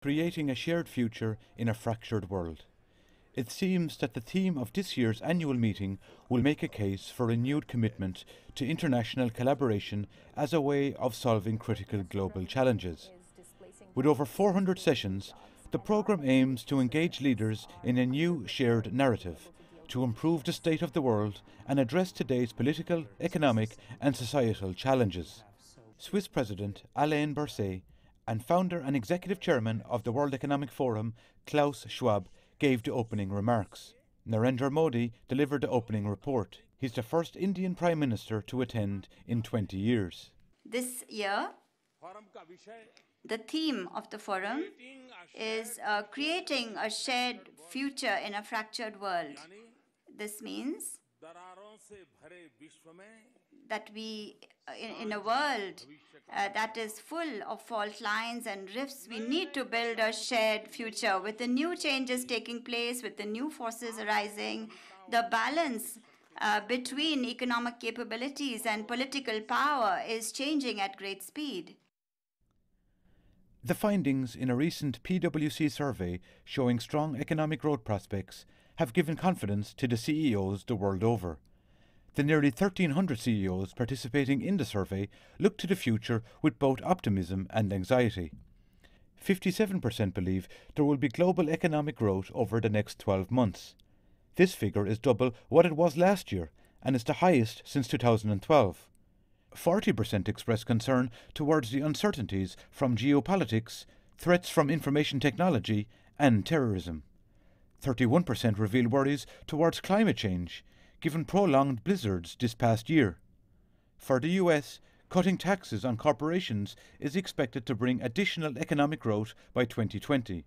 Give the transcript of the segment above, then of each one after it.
creating a shared future in a fractured world. It seems that the theme of this year's annual meeting will make a case for renewed commitment to international collaboration as a way of solving critical global challenges. With over 400 sessions, the programme aims to engage leaders in a new shared narrative to improve the state of the world and address today's political, economic and societal challenges. Swiss President Alain Berset and founder and executive chairman of the World Economic Forum, Klaus Schwab, gave the opening remarks. Narendra Modi delivered the opening report. He's the first Indian Prime Minister to attend in 20 years. This year, the theme of the forum is creating a shared future in a fractured world. This means that we, in a world that is full of fault lines and rifts, we need to build a shared future. With the new changes taking place, with the new forces arising, the balance between economic capabilities and political power is changing at great speed. The findings in a recent PwC survey showing strong economic growth prospects have given confidence to the CEOs the world over. The nearly 1,300 CEOs participating in the survey look to the future with both optimism and anxiety. 57% believe there will be global economic growth over the next 12 months. This figure is double what it was last year and is the highest since 2012. 40% express concern towards the uncertainties from geopolitics, threats from information technology and terrorism. 31% reveal worries towards climate change, given prolonged blizzards this past year. For the US, cutting taxes on corporations is expected to bring additional economic growth by 2020.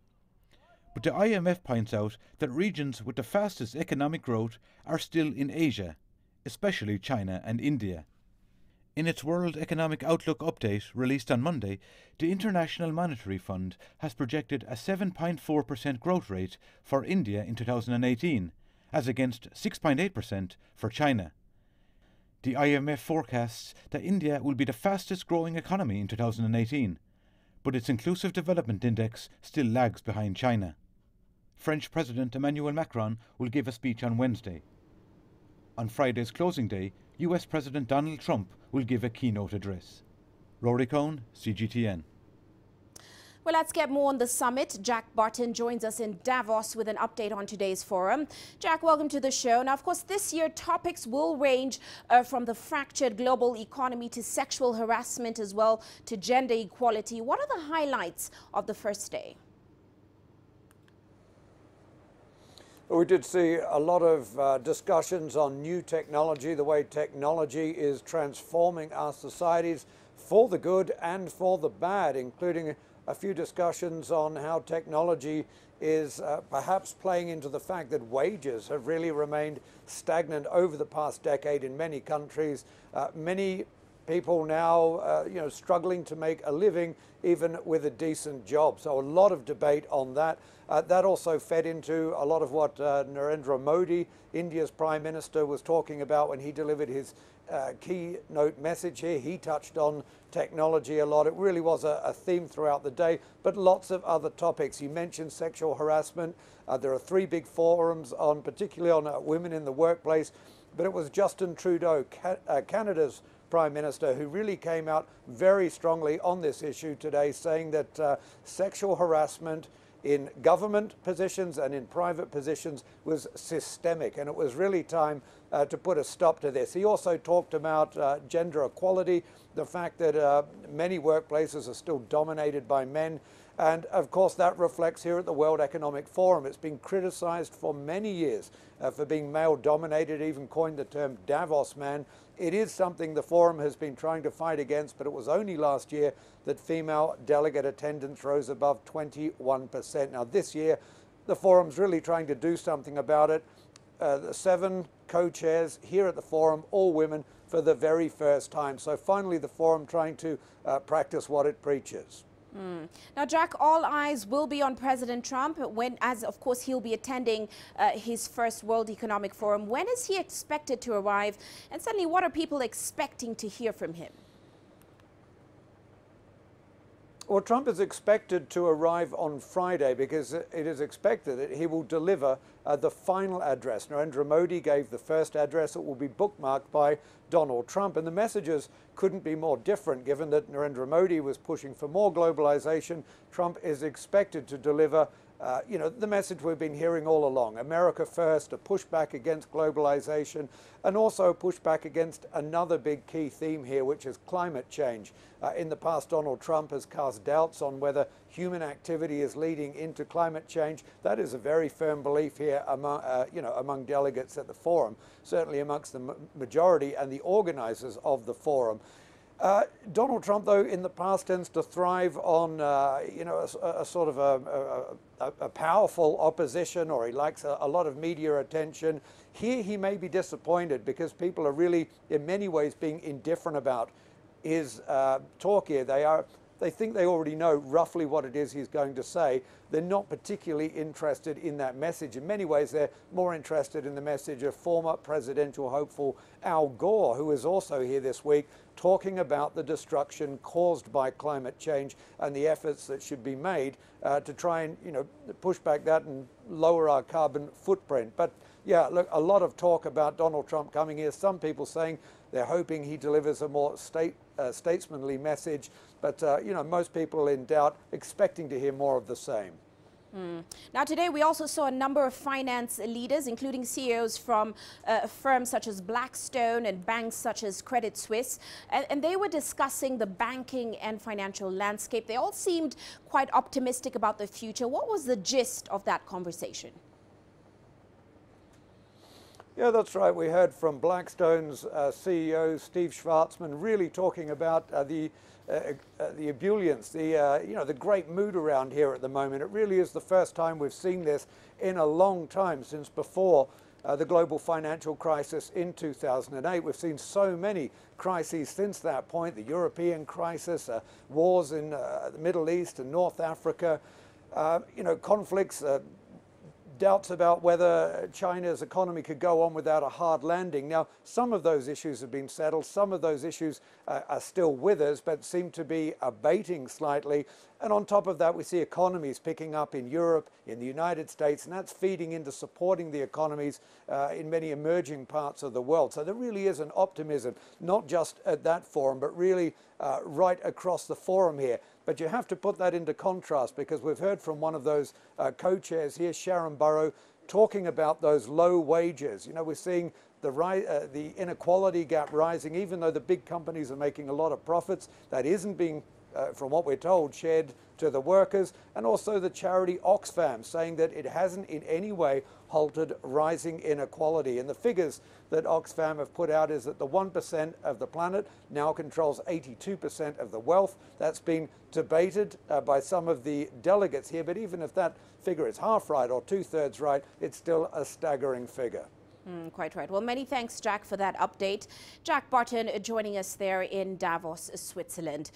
But the IMF points out that regions with the fastest economic growth are still in Asia, especially China and India. In its World Economic Outlook update released on Monday, the International Monetary Fund has projected a 7.4% growth rate for India in 2018, as against 6.8% for China. The IMF forecasts that India will be the fastest growing economy in 2018, but its Inclusive Development Index still lags behind China. French President Emmanuel Macron will give a speech on Wednesday. On Friday's closing day, US President Donald Trump will give a keynote address. Rory Coen, CGTN. Well, let's get more on the summit. Jack Barton joins us in Davos with an update on today's forum. Jack, welcome to the show. Now, of course, this year topics will range from the fractured global economy to sexual harassment as well to gender equality. What are the highlights of the first day? We did see a lot of discussions on new technology, the way technology is transforming our societies for the good and for the bad, including a few discussions on how technology is perhaps playing into the fact that wages have really remained stagnant over the past decade in many countries. Many people now struggling to make a living even with a decent job. So a lot of debate on that. That also fed into a lot of what Narendra Modi, India's Prime Minister, was talking about when he delivered his keynote message here. He touched on technology a lot. It really was a theme throughout the day, but lots of other topics. He mentioned sexual harassment. There are 3 big forums on, particularly on women in the workplace, but it was Justin Trudeau, Canada's Prime Minister, who really came out very strongly on this issue today, saying that sexual harassment in government positions and in private positions was systemic, and it was really time to put a stop to this. He also talked about gender equality, the fact that many workplaces are still dominated by men, and of course that reflects here at the World Economic Forum. It's been criticized for many years for being male-dominated, even coined the term Davos man. It is something the forum has been trying to fight against, but it was only last year that female delegate attendance rose above 21%. Now this year, the forum's really trying to do something about it. The 7 co-chairs here at the forum, all women for the very first time. So finally the forum trying to practice what it preaches. Now, Jack, all eyes will be on President Trump as of course he'll be attending his first World Economic Forum. When is he expected to arrive? And suddenly, what are people expecting to hear from him? Well, Trump is expected to arrive on Friday because it is expected that he will deliver the final address. Narendra Modi gave the first address. It will be bookmarked by Donald Trump. And the messages couldn't be more different given that Narendra Modi was pushing for more globalization. Trump is expected to deliver the message we've been hearing all along: America first, a pushback against globalization, and also a pushback against another big key theme here, which is climate change. In the past, Donald Trump has cast doubts on whether human activity is leading into climate change. That is a very firm belief here among delegates at the forum, certainly amongst the majority and the organizers of the forum. Donald Trump, though, in the past tends to thrive on, a sort of a powerful opposition, or he likes a lot of media attention. Here he may be disappointed because people are really, in many ways, being indifferent about his talk here. They think they already know roughly what it is he's going to say. They're not particularly interested in that message. In many ways, they're more interested in the message of former presidential hopeful Al Gore, who is also here this week, talking about the destruction caused by climate change and the efforts that should be made to try and, push back that and lower our carbon footprint. But yeah, look, a lot of talk about Donald Trump coming here. Some people saying they're hoping he delivers a more statesmanly message. But, most people in doubt, expecting to hear more of the same. Now, today we also saw a number of finance leaders, including CEOs from firms such as Blackstone and banks such as Credit Suisse, and they were discussing the banking and financial landscape. They all seemed quite optimistic about the future. What was the gist of that conversation? Yeah, that's right. We heard from Blackstone's CEO, Steve Schwarzman, really talking about the ebullience, the great mood around here at the moment. It really is the first time we've seen this in a long time, since before the global financial crisis in 2008. We've seen so many crises since that point: the European crisis, wars in the Middle East and North Africa, conflicts, doubts about whether China's economy could go on without a hard landing. Now, some of those issues have been settled. Some of those issues are still with us, but seem to be abating slightly. And on top of that, we see economies picking up in Europe, in the United States, and that's feeding into supporting the economies in many emerging parts of the world. So there really is an optimism, not just at that forum, but really right across the forum here. But you have to put that into contrast, because we've heard from one of those co-chairs here, Sharon Burrow, talking about those low wages. We're seeing the inequality gap rising, even though the big companies are making a lot of profits. That isn't being, from what we're told, shared to the workers. And also the charity Oxfam saying that it hasn't in any way halted rising inequality. And the figures that Oxfam have put out is that the 1% of the planet now controls 82% of the wealth. That's been debated by some of the delegates here. But even if that figure is half right or two-thirds right, it's still a staggering figure. Quite right. Well, many thanks, Jack, for that update. Jack Barton joining us there in Davos, Switzerland.